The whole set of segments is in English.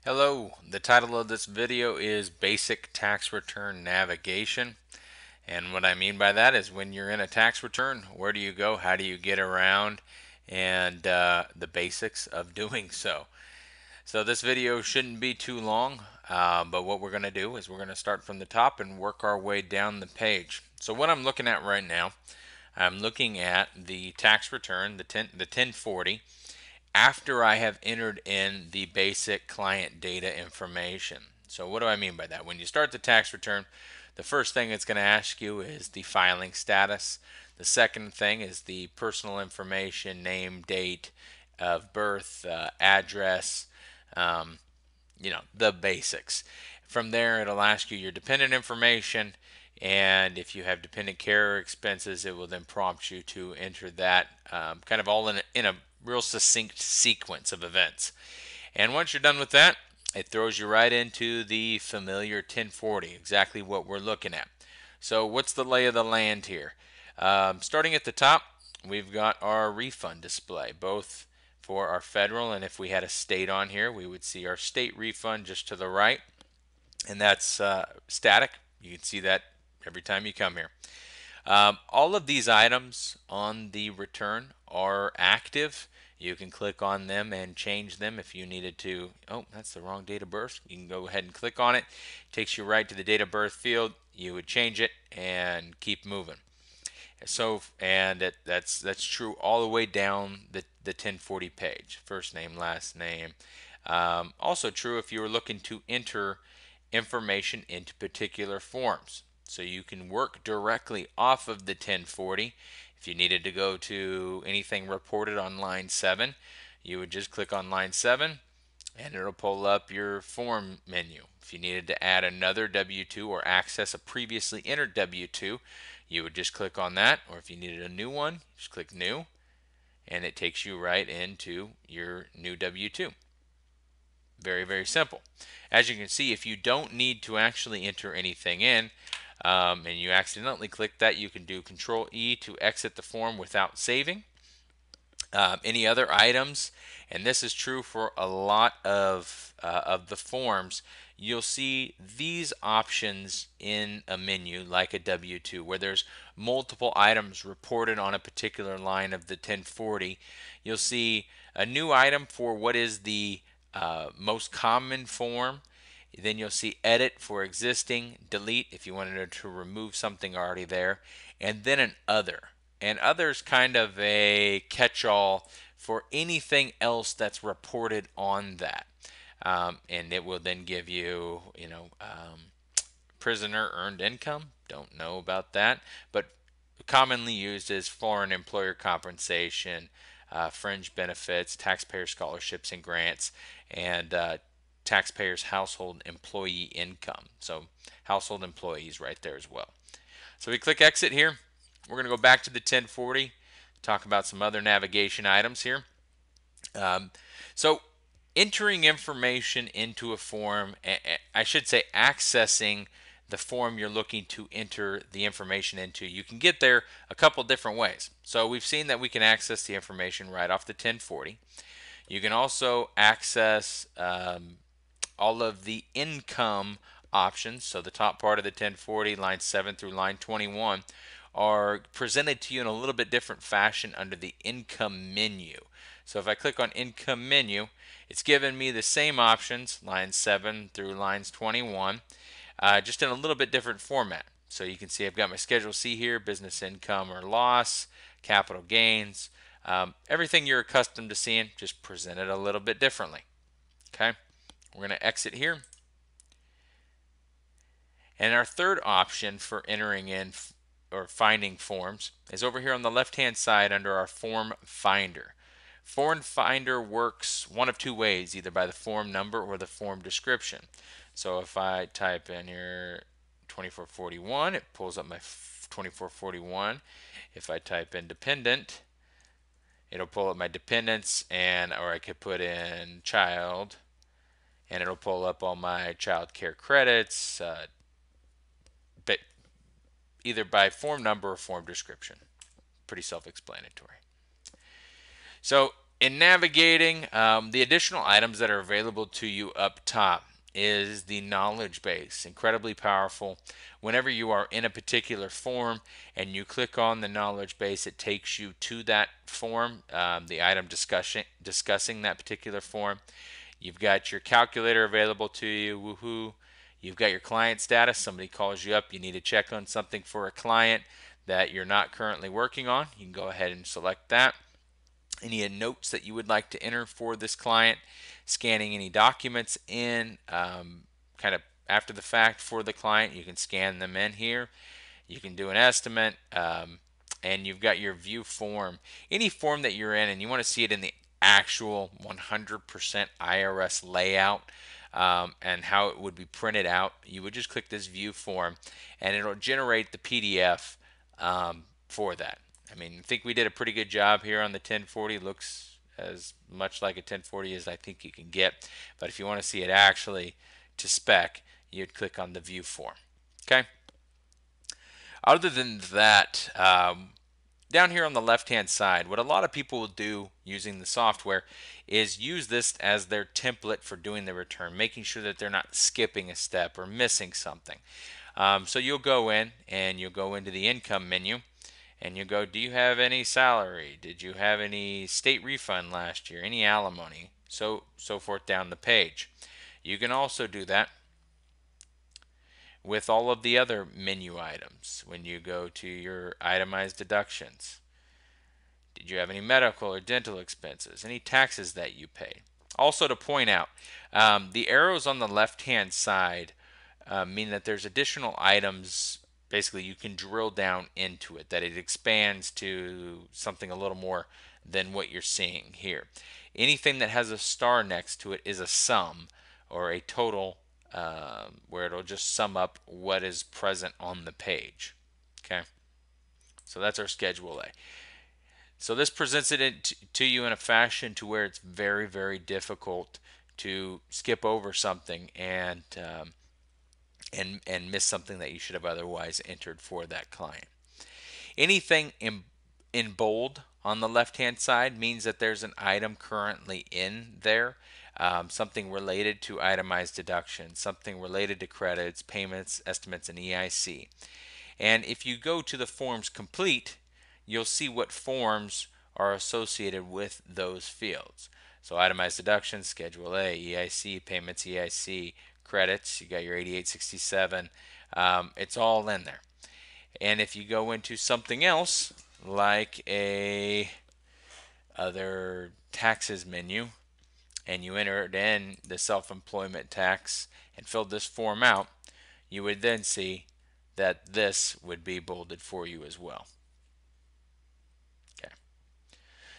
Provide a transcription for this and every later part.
Hello, the title of this video is Basic Tax Return Navigation. And what I mean by that is when you're in a tax return, where do you go? How do you get around? And the basics of doing so. So this video shouldn't be too long, but what we're going to do is we're going to start from the top and work our way down the page. So what I'm looking at right now, I'm looking at the tax return, the 1040, after I have entered in the basic client data information. So what do I mean by that? When you start the tax return, the first thing it's going to ask you is the filing status. The second thing is the personal information, name, date of birth, address, um, the basics. From there, it'll ask you your dependent information, and if you have dependent care expenses, it will then prompt you to enter that kind of all in a real succinct sequence of events. And once you're done with that, it throws you right into the familiar 1040, exactly what we're looking at. So what's the lay of the land here? Starting at the top, we've got our refund display, both for our federal, and if we had a state on here, we would see our state refund just to the right, and that's static. You can see that every time you come here. All of these items on the return are active. You can click on them and change them if you needed to. Oh, that's the wrong date of birth. You can go ahead and click on it. Takes you right to the date of birth field. You would change it and keep moving. So, and that's true all the way down the 1040 page. First name, last name. Also true if you were looking to enter information into particular forms. So you can work directly off of the 1040. If you needed to go to anything reported on line 7, you would just click on line 7 and it'll pull up your form menu. If you needed to add another W-2 or access a previously entered W-2, you would just click on that, or if you needed a new one, just click new, and it takes you right into your new W-2. Very, very simple. As you can see, if you don't need to actually enter anything in, and you accidentally click that, you can do Control E to exit the form without saving. Any other items, and this is true for a lot of the forms, you'll see these options in a menu like a W-2 where there's multiple items reported on a particular line of the 1040. You'll see a new item for what is the most common form. Then you'll see edit for existing, delete if you wanted to remove something already there, and then an other. And other is kind of a catch-all for anything else that's reported on that. And it will then give you, prisoner earned income. Don't know about that, but commonly used as foreign employer compensation, fringe benefits, taxpayer scholarships and grants, and taxpayers' household employee income. So household employees right there as well. So we click exit here. We're going to go back to the 1040, talk about some other navigation items here. So entering information into a form, I should say accessing the form you're looking to enter the information into. You can get there a couple different ways. So we've seen that we can access the information right off the 1040. You can also access all of the income options. So the top part of the 1040, line 7 through line 21, are presented to you in a little bit different fashion under the income menu. So if I click on income menu, it's given me the same options, lines 7 through lines 21, just in a little bit different format. So you can see I've got my Schedule C here, business income or loss, capital gains, everything you're accustomed to seeing, just presented a little bit differently. Okay, we're going to exit here. And our third option for entering in or finding forms is over here on the left hand side under our form finder. Form finder works one of two ways, either by the form number or the form description. So if I type in here 2441, it pulls up my 2441. If I type in dependent, it'll pull up my dependents, or I could put in child and it'll pull up all my child care credits, but either by form number or form description. Pretty self-explanatory. So In navigating, the additional items that are available to you up top is the knowledge base. Incredibly powerful. Whenever you are in a particular form and you click on the knowledge base, it takes you to that form, the item discussing that particular form. You've got your calculator available to you. Woohoo! You've got your client status. Somebody calls you up. You need to check on something for a client that you're not currently working on. You can go ahead and select that. Any notes that you would like to enter for this client, scanning any documents in kind of after the fact for the client, you can scan them in here. You can do an estimate, and you've got your view form. Any form that you're in and you want to see it in the actual 100% IRS layout, and how it would be printed out, you would just click this view form and it'll generate the PDF for that. I mean, I think we did a pretty good job here on the 1040. Looks as much like a 1040 as I think you can get. But if you want to see it actually to spec, you'd click on the view form. Okay. Other than that, down here on the left-hand side, what a lot of people will do using the software is use this as their template for doing the return, making sure that they're not skipping a step or missing something. So you'll go in and you'll go into the income menu. And you go, do you have any salary? Did you have any state refund last year? Any alimony? So forth down the page. You can also do that with all of the other menu items. When you go to your itemized deductions, did you have any medical or dental expenses? Any taxes that you paid? Also to point out, the arrows on the left-hand side mean that there's additional items. Basically, you can drill down into it, that it expands to something a little more than what you're seeing here. Anything that has a star next to it is a sum or a total, where it'll just sum up what is present on the page. Okay, so that's our Schedule A. So this presents it to you in a fashion to where it's very, very difficult to skip over something and miss something that you should have otherwise entered for that client. Anything in bold on the left-hand side means that there's an item currently in there, something related to itemized deductions, something related to credits, payments, estimates, and EIC. And if you go to the forms complete, you'll see what forms are associated with those fields. So itemized deductions, Schedule A, EIC, payments, EIC, credits, you got your 8867, it's all in there. And if you go into something else like a other taxes menu and you entered in the self-employment tax and filled this form out, you would then see that this would be bolded for you as well. Okay,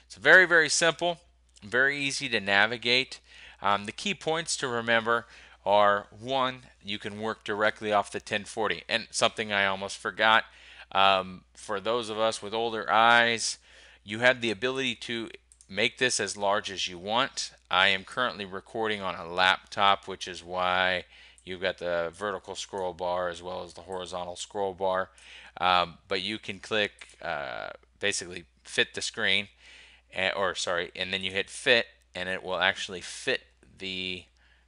so very, very simple, very easy to navigate. The key points to remember are: one, you can work directly off the 1040. And something I almost forgot, for those of us with older eyes, you have the ability to make this as large as you want. I am currently recording on a laptop, which is why you've got the vertical scroll bar as well as the horizontal scroll bar. But you can click, basically fit the screen, and then you hit fit, and it will actually fit the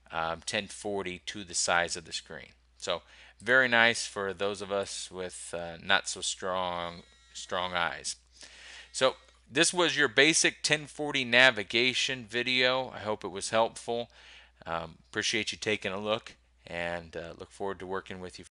1040 to the size of the screen. So very nice for those of us with not so strong eyes. So this was your basic 1040 navigation video. I hope it was helpful. Appreciate you taking a look, and look forward to working with you